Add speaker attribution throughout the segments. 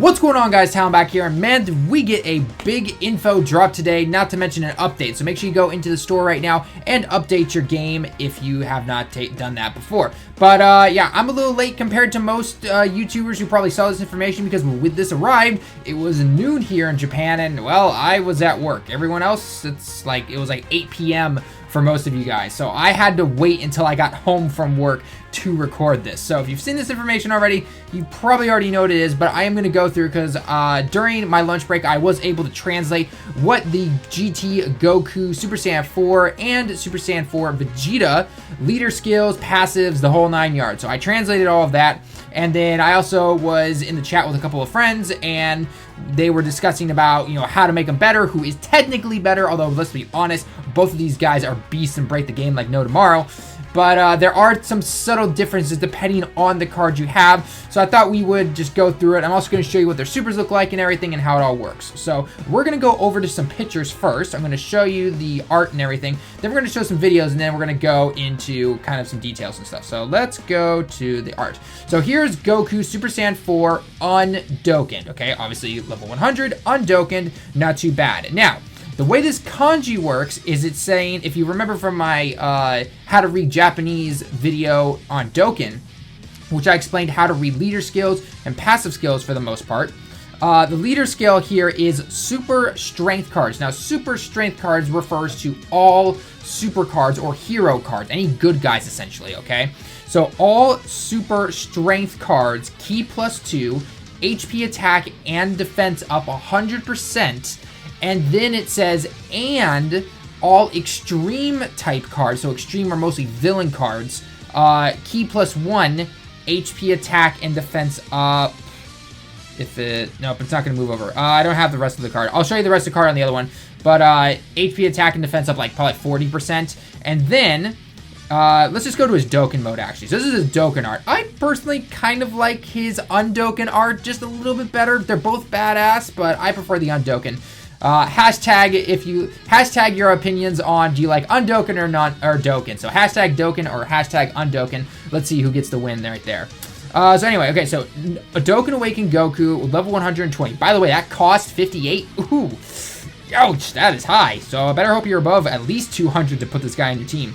Speaker 1: What's going on, guys? Talon back here, and man, did we get a big info drop today, not to mention an update. So make sure you go into the store right now and update your game if you have not done that before. But yeah, I'm a little late compared to most YouTubers who probably saw this information, because when this arrived, it was noon here in Japan, and well, I was at work. Everyone else, it was like 8 p.m. for most of you guys. So I had to wait until I got home from work to record this. So if you've seen this information already, you probably already know what it is, but I am going to go through because during my lunch break, I was able to translate what the GT Goku Super Saiyan 4 and Super Saiyan 4 Vegeta leader skills, passives, the whole 9 yards. So I translated all of that, and then I also was in the chat with a couple of friends, and they were discussing about, you know, how to make them better, who is technically better, although let's be honest, both of these guys are beasts and break the game like no tomorrow. But there are some subtle differences depending on the card you have, so I thought we would just go through it. I'm also going to show you what their supers look like and everything and how it all works. So we're going to go over to some pictures first. I'm going to show you the art and everything. Then we're going to show some videos, and then we're going to go into kind of some details and stuff. So let's go to the art. So here's Goku Super Saiyan 4 Undokkened. Okay, obviously level 100, Undokkened, not too bad. Now, the way this kanji works is it's saying, if you remember from my how to read Japanese video on Dokkan, which I explained how to read leader skills and passive skills for the most part, the leader skill here is super strength cards. Now, super strength cards refers to all super cards or hero cards, any good guys essentially, okay? So all super strength cards, key +2, HP attack and defense up 100%, and then it says, and all extreme type cards, so extreme are mostly villain cards, key +1, HP attack and defense up. Nope, it's not going to move over. I don't have the rest of the card. I'll show you the rest of the card on the other one. But HP attack and defense up like probably 40%. And then, let's just go to his Dokkan mode, actually. So this is his Dokkan art. I personally kind of like his Undokkan art just a little bit better. They're both badass, but I prefer the Undokkan. Hashtag your opinions on, do you like Undokkan or not, or Dokkan? So hashtag Dokkan or hashtag Undokkan. Let's see who gets the win right there. So anyway, okay, so a Dokkan Awakened Goku, level 120. By the way, that cost 58. Ooh, ouch, that is high. So I better hope you're above at least 200 to put this guy on your team.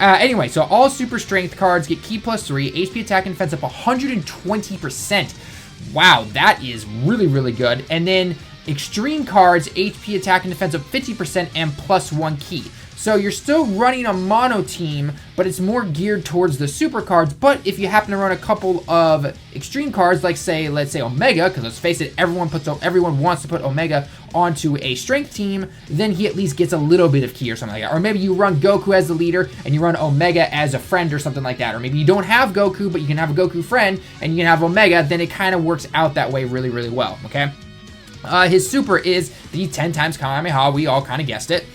Speaker 1: Anyway, so all super strength cards get key +3, HP attack and defense up 120%. Wow, that is really, really good. And then extreme cards, HP attack and defense up 50% and +1 key. So you're still running a mono team, but it's more geared towards the super cards. But if you happen to run a couple of extreme cards, like let's say Omega, because let's face it, everyone wants to put Omega onto a strength team, then he at least gets a little bit of key or something like that. Or maybe you run Goku as the leader and you run Omega as a friend or something like that. Or maybe you don't have Goku, but you can have a Goku friend and you can have Omega. Then it kind of works out that way really, really well, okay? His super is the 10 times Kamehameha. We all kind of guessed it.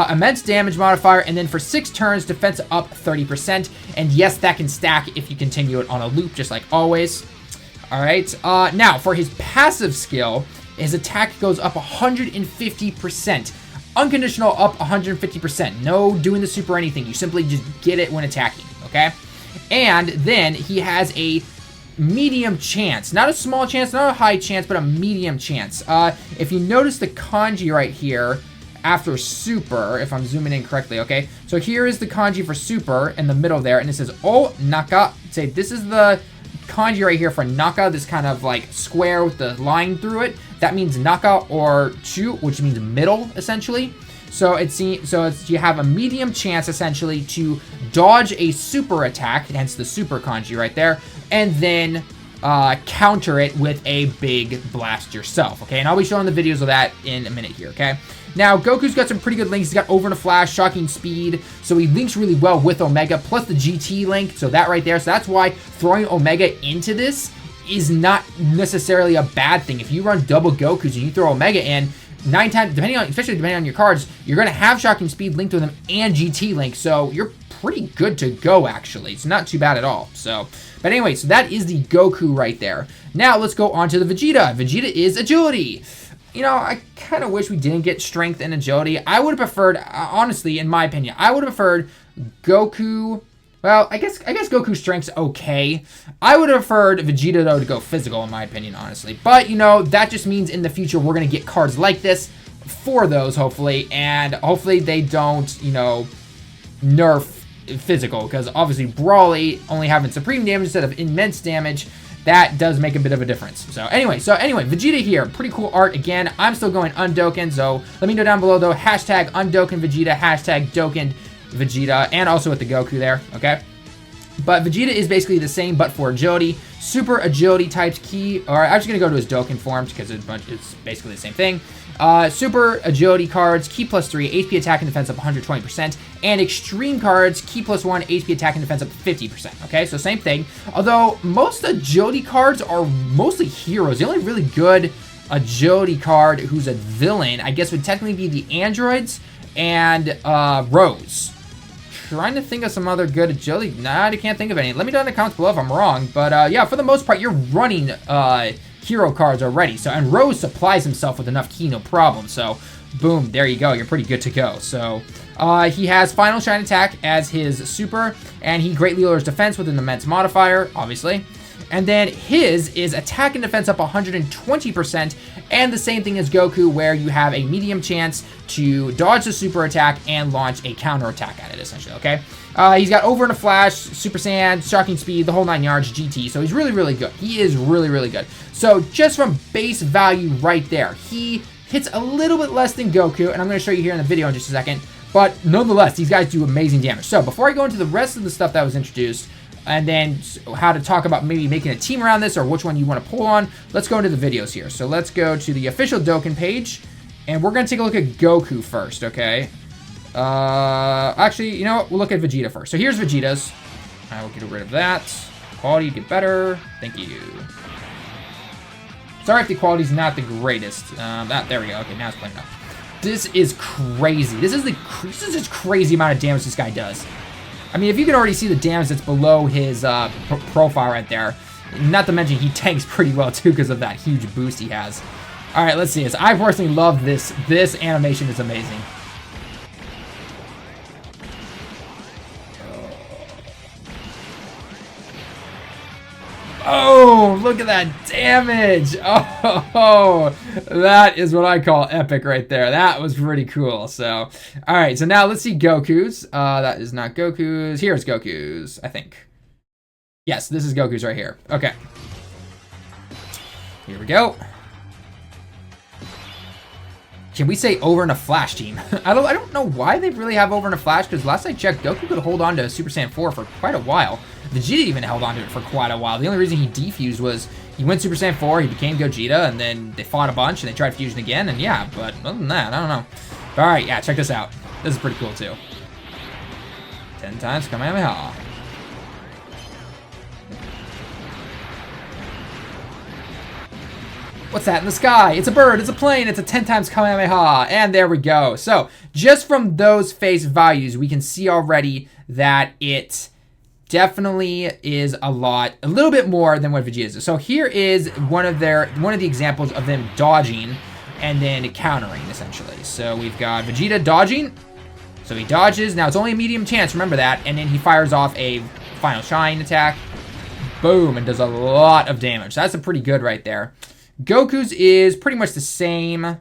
Speaker 1: Immense damage modifier, and then for 6 turns, defense up 30%. And yes, that can stack if you continue it on a loop, just like always. All right. Now, for his passive skill, his attack goes up 150%. Unconditional up 150%. No doing the super or anything. You simply just get it when attacking, okay? And then he has a medium chance, not a small chance, not a high chance, but a medium chance. If you notice the kanji right here after super, if I'm zooming in correctly, okay? So here is the kanji for super in the middle there, and it says O Naka. Say this is the kanji right here for Naka, this kind of like square with the line through it. That means Naka or Chu, which means middle essentially. So you have a medium chance essentially to dodge a super attack, hence the super kanji right there, and then counter it with a big blast yourself, okay? And I'll be showing the videos of that in a minute here, okay? Now, Goku's got some pretty good links. He's got Over in a Flash, Shocking Speed, so he links really well with Omega, plus the GT link, so that right there. So that's why throwing Omega into this is not necessarily a bad thing. If you run double Gokus and you throw Omega in, 9 times, especially depending on your cards, you're going to have Shocking Speed linked with them and GT link, so you're pretty good to go, actually. It's not too bad at all. So, but anyway, so that is the Goku right there. Now, let's go on to the Vegeta. Vegeta is Agility. You know, I kind of wish we didn't get Strength and Agility. I would have preferred, honestly, in my opinion, I would have preferred Goku Well, I guess Goku's strength's okay. I would have preferred Vegeta, though, to go physical, in my opinion, honestly. But, you know, that just means in the future we're going to get cards like this for those, hopefully. And hopefully they don't, you know, nerf physical. Because, obviously, Brawly only having supreme damage instead of immense damage, that does make a bit of a difference. So, anyway, Vegeta here. Pretty cool art. Again, I'm still going Undoken. So, let me know down below, though. Hashtag Undoken Vegeta. Hashtag Doken Vegeta, and also with the Goku there, okay? But Vegeta is basically the same, but for agility. Super agility types key, or I'm just going to go to his Dokkan forms because it's basically the same thing. Super agility cards, key +3, HP attack and defense up 120%, and extreme cards, key +1, HP attack and defense up 50%, okay? So same thing, although most agility cards are mostly heroes. The only really good agility card who's a villain, I guess, would technically be the androids and Rose. Trying to think of some other good agility. Nah, I can't think of any. Let me know in the comments below if I'm wrong. But yeah, for the most part, you're running hero cards already. So, and Rose supplies himself with enough ki, no problem. So, boom, there you go. You're pretty good to go. So, he has Final Shine Attack as his super, and he greatly lowers defense with an immense modifier, obviously. And then his is attack and defense up 120%, and the same thing as Goku, where you have a medium chance to dodge the super attack and launch a counter attack at it, essentially, okay? He's got Over in a Flash, Super Saiyan, Shocking Speed, the whole 9 yards, GT, so he's really, really good. He is really, really good. So just from base value right there, he hits a little bit less than Goku, and I'm going to show you here in the video in just a second, but nonetheless, these guys do amazing damage. So before I go into the rest of the stuff that was introduced, and then how to talk about maybe making a team around this or which one you want to pull on, let's go into the videos here. So let's go to the official Dokkan page, and we're going to take a look at Goku first, okay? Actually, you know what? We'll look at Vegeta first. So here's Vegeta's. I will get rid of that. Quality, get better. Thank you. Sorry if the quality's not the greatest. There we go. Okay, now it's playing up. This is crazy. This is just crazy amount of damage this guy does. I mean, if you can already see the damage that's below his profile right there, not to mention he tanks pretty well too because of that huge boost he has. All right, let's see this. I personally love this. This animation is amazing. Oh, look at that damage. Oh, that is what I call epic right there. That was pretty cool. So, all right. So now let's see Goku's. That is not Goku's. Here's Goku's, I think. Yes, this is Goku's right here. Okay. Here we go. Can we say Over in a Flash team? I don't know why they really have Over in a Flash, because last I checked, Goku could hold on to Super Saiyan 4 for quite a while. Vegeta even held on to it for quite a while. The only reason he defused was he went Super Saiyan 4, he became Gogeta, and then they fought a bunch, and they tried fusion again, and yeah, but other than that, I don't know. All right, yeah, check this out. This is pretty cool, too. 10 times Kamehameha. What's that in the sky? It's a bird, it's a plane, it's a 10 times Kamehameha, and there we go. So, just from those face values, we can see already that it definitely is a little bit more than what Vegeta is. So here is one of the examples of them dodging and then countering, essentially. So we've got Vegeta dodging. So he dodges. Now it's only a medium chance, remember that, and then he fires off a Final Shine attack. Boom, and does a lot of damage. That's a pretty good right there. Goku's is pretty much the same.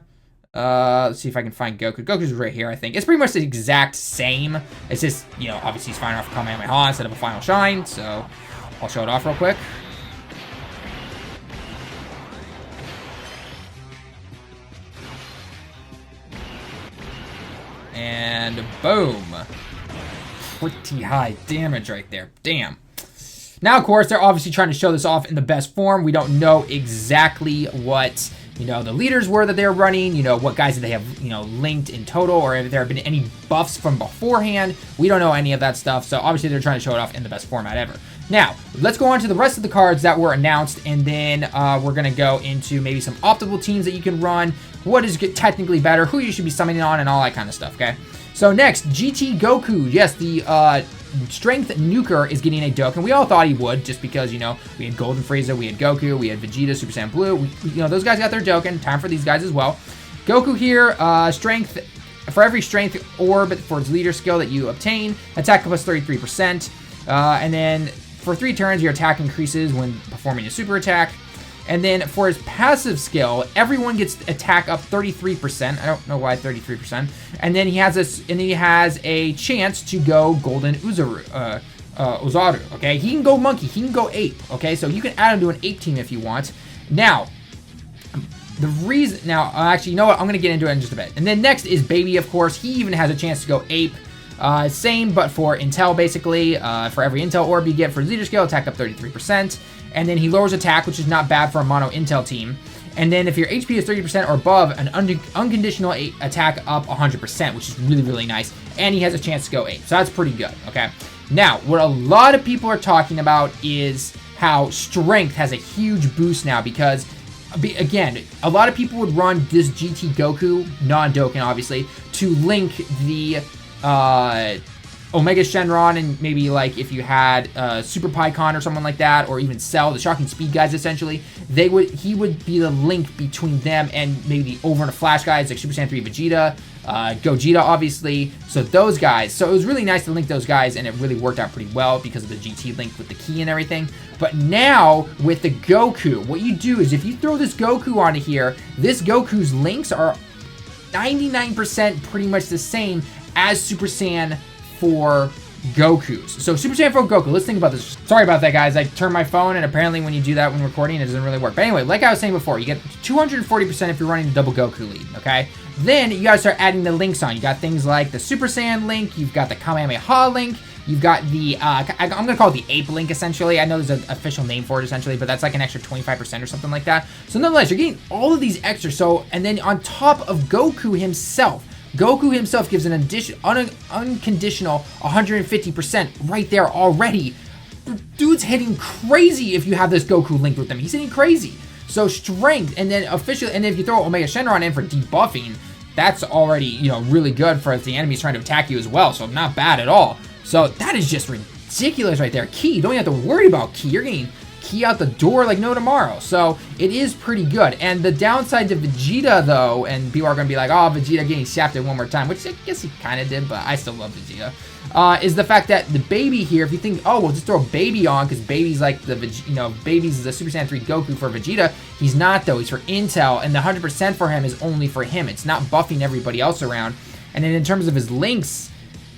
Speaker 1: Let's see if I can find Goku. Goku's right here, I think. It's pretty much the exact same. It's just, you know, obviously he's firing off a Kamehameha instead of a Final Shine. So I'll show it off real quick. And boom. Pretty high damage right there. Damn. Now, of course, they're obviously trying to show this off in the best form. We don't know exactly what, you know, the leaders were that they're running, you know, what guys that they have, you know, linked in total, or if there have been any buffs from beforehand. We don't know any of that stuff, so obviously they're trying to show it off in the best format ever. Now, let's go on to the rest of the cards that were announced, and then we're going to go into maybe some optimal teams that you can run, what is technically better, who you should be summoning on, and all that kind of stuff, okay? So next, GT Goku. Yes, the Strength Nuker is getting a Dokkan. We all thought he would, just because, you know, we had Golden Frieza, we had Goku, we had Vegeta, Super Saiyan Blue. You know, those guys got their Dokkan. Time for these guys as well. Goku here, Strength, for every Strength orb for its leader skill that you obtain, attack plus 33%. And then for 3 turns, your attack increases when performing a super attack. And then for his passive skill, everyone gets attack up 33%. I don't know why 33%. And then he has a chance to go Golden Uzaru. Okay, he can go Monkey, he can go Ape. Okay, so you can add him to an Ape team if you want. Now, actually, you know what? I'm gonna get into it in just a bit. And then next is Baby, of course. He even has a chance to go Ape. Same, but for Intel, basically. For every Intel orb you get for Leader skill, attack up 33%. And then he lowers attack, which is not bad for a mono Intel team. And then if your HP is 30% or above, an unconditional attack up 100%, which is really, really nice. And he has a chance to go 8. So that's pretty good, okay? Now, what a lot of people are talking about is how strength has a huge boost now because, again, a lot of people would run this GT Goku, non-Dokkan obviously, to link the Omega Shenron, and maybe like if you had Super Piecon or someone like that, or even Cell, the Shocking Speed guys essentially, he would be the link between them and maybe the Over and a Flash guys like Super Saiyan 3 Vegeta, Gogeta obviously, so those guys. So it was really nice to link those guys, and it really worked out pretty well because of the GT link with the key and everything. But now with the Goku, what you do is if you throw this Goku onto here, this Goku's links are 99% pretty much the same as Super Saiyan 4 Goku's. So Super Saiyan 4 Goku, let's think about this. Sorry about that, guys. I turned my phone, and apparently when you do that when recording, it doesn't really work. But anyway, like I was saying before, you get 240% if you're running the double Goku lead, okay? Then you gotta start adding the links on. You got things like the Super Saiyan link, you've got the Kamehameha link, you've got the, I'm gonna call it the Ape link, essentially. I know there's an official name for it, essentially, but that's like an extra 25% or something like that. So nonetheless, you're getting all of these extras. So, and then on top of Goku himself gives an unconditional 150% right there already. Dude's hitting crazy if you have this Goku linked with him. He's hitting crazy. So strength, and then officially, and then if you throw Omega Shenron in for debuffing, that's already, you know, really good for if the enemy's trying to attack you as well. So not bad at all. So that is just ridiculous right there. Ki, you don't even have to worry about Ki. You're getting Ki out the door like no tomorrow. So it is pretty good. And the downside to Vegeta, though, and people are going to be like, oh, Vegeta getting shafted one more time, which I guess he kind of did, but I still love Vegeta, is the fact that the Baby here, if you think, oh, we'll just throw Baby on because Baby's like the, you know, Baby's the Super Saiyan 3 Goku for Vegeta. He's not, though. He's for Intel, and the 100% for him is only for him. It's not buffing everybody else around. And then in terms of his links,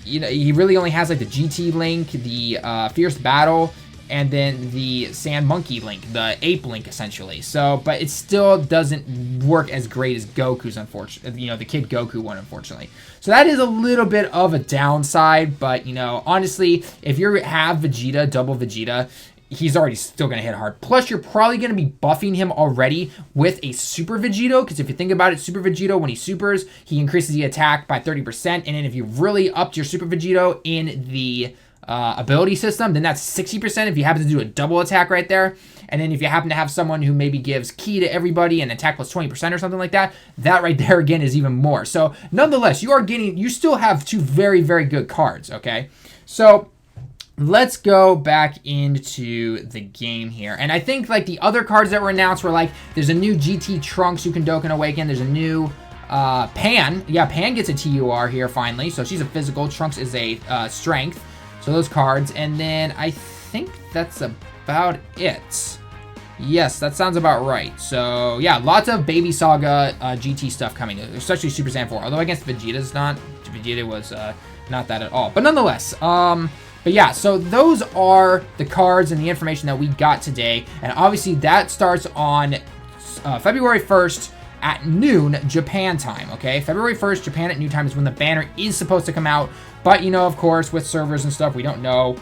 Speaker 1: you know, he really only has like the GT link, the Fierce Battle, and then the Sand Monkey link, the Ape link, essentially. So, but it still doesn't work as great as Goku's, unfortunately, you know, the Kid Goku one, unfortunately. So that is a little bit of a downside, but, you know, honestly, if you have Vegeta, double Vegeta, he's already still going to hit hard. Plus, you're probably going to be buffing him already with a Super Vegito, because if you think about it, Super Vegito, when he supers, he increases the attack by 30%, and then if you really upped your Super Vegito in the ability system, then that's 60% if you happen to do a double attack right there. And then if you happen to have someone who maybe gives Ki to everybody and attack plus 20% or something like that, that right there again is even more. So nonetheless, you still have 2 very, very good cards, okay? So let's go back into the game here. And I think like the other cards that were announced were like, there's a new GT Trunks who can Dokkan Awaken. There's a new Pan. Yeah, Pan gets a TUR here finally. So she's a physical. Trunks is a strength. So those cards, and then I think that's about it. Yes, that sounds about right. So yeah, lots of Baby Saga GT stuff coming, especially Super Saiyan 4. Although against Vegeta's not. Vegeta was not that at all. But nonetheless, but yeah, so those are the cards and the information that we got today. And obviously that starts on February 1st at noon Japan time, okay? February 1st, Japan at noon time is when the banner is supposed to come out. But, you know, of course, with servers and stuff, we don't know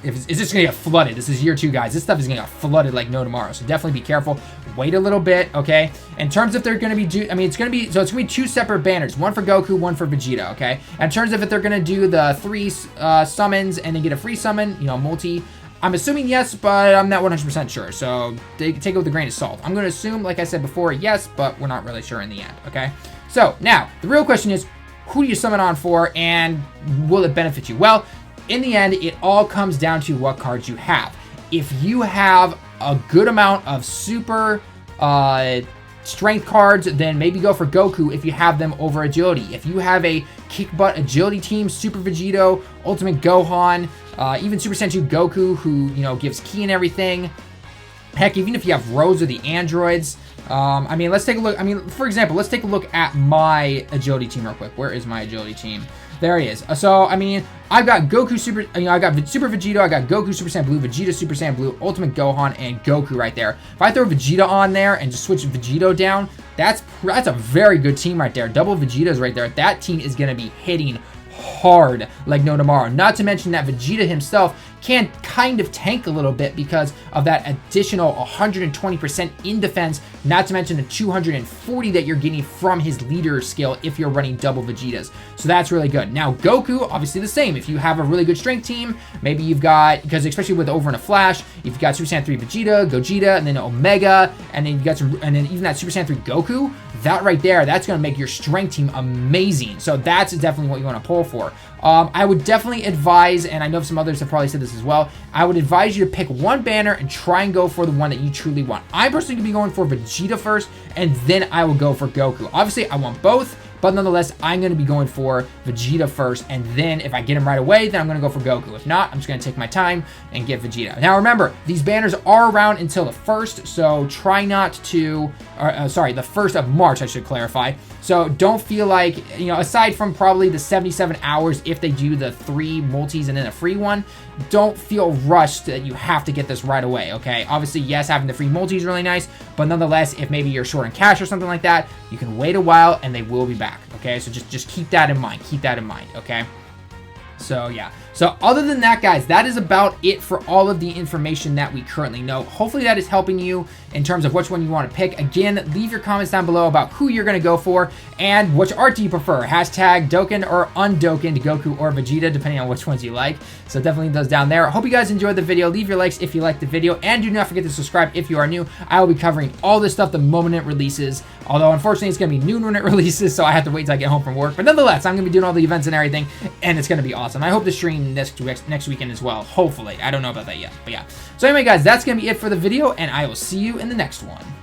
Speaker 1: if it's just going to get flooded. This is year 2, guys. This stuff is going to get flooded like no tomorrow. So definitely be careful. Wait a little bit, okay? In terms of they're going to be, it's going to be 2 separate banners. One for Goku, one for Vegeta, okay? And in terms of if they're going to do the 3 summons and then get a free summon, you know, multi, I'm assuming yes, but I'm not 100% sure. So take it with a grain of salt. I'm going to assume, like I said before, yes, but we're not really sure in the end, okay? So now, the real question is, who do you summon on for, and will it benefit you? Well, in the end, it all comes down to what cards you have. If you have a good amount of super strength cards, then maybe go for Goku if you have them over agility. If you have a kick butt agility team, Super Vegito, Ultimate Gohan, even Super Saiyan 2 Goku, who, you know, gives ki and everything. Heck, even if you have Rose or the androids. I mean, let's take a look. I mean, for example, let's take a look at my agility team real quick. Where is my agility team? There he is. So, I mean, I've got Goku Super, you know, I got Super Vegito, I got Goku Super Saiyan Blue, Vegeta Super Saiyan Blue, Ultimate Gohan, and Goku right there. If I throw Vegeta on there and just switch Vegito down, that's a very good team right there. Double Vegetas right there. That team is going to be hitting hard like no tomorrow. Not to mention that Vegeta himself can kind of tank a little bit because of that additional 120% in defense, not to mention the 240 that you're getting from his leader skill if you're running double Vegetas. So that's really good. Now, Goku, obviously the same. If you have a really good strength team, maybe you've got, because especially with Over in a Flash, you've got Super Saiyan 3 Vegeta, Gogeta, and then Omega, and then you've got some, and then even that Super Saiyan 3 Goku, that right there, that's going to make your strength team amazing. So that's definitely what you want to pull for. I would definitely advise, and I know some others have probably said this as well, I would advise you to pick one banner and try and go for the one that you truly want. I'm personally going to be going for Vegeta first, and then I will go for Goku. Obviously, I want both, but nonetheless, I'm going to be going for Vegeta first, and then if I get him right away, then I'm going to go for Goku. If not, I'm just going to take my time and get Vegeta. Now, remember, these banners are around until the 1st, so try not to, sorry, the 1st of March, I should clarify. So don't feel like, you know, aside from probably the 77 hours if they do the 3 multis and then a free one, don't feel rushed that you have to get this right away, okay? Obviously, yes, having the free multi is really nice, but nonetheless, if maybe you're short on cash or something like that, you can wait a while and they will be back, okay? So just keep that in mind. Keep that in mind, okay? So, yeah. So, other than that, guys, that is about it for all of the information that we currently know. Hopefully, that is helping you in terms of which one you want to pick. Again, leave your comments down below about who you're going to go for and which art do you prefer. Hashtag Dokkan or Undokened Goku or Vegeta, depending on which ones you like. So, definitely leave those down there. Hope you guys enjoyed the video. Leave your likes if you liked the video. And do not forget to subscribe if you are new. I will be covering all this stuff the moment it releases. Although, unfortunately, it's going to be noon when it releases, so I have to wait till I get home from work. But nonetheless, I'm going to be doing all the events and everything, and it's going to be awesome. I hope to stream next weekend as well, hopefully. I don't know about that yet, but yeah. So anyway, guys, that's going to be it for the video, and I will see you in the next one.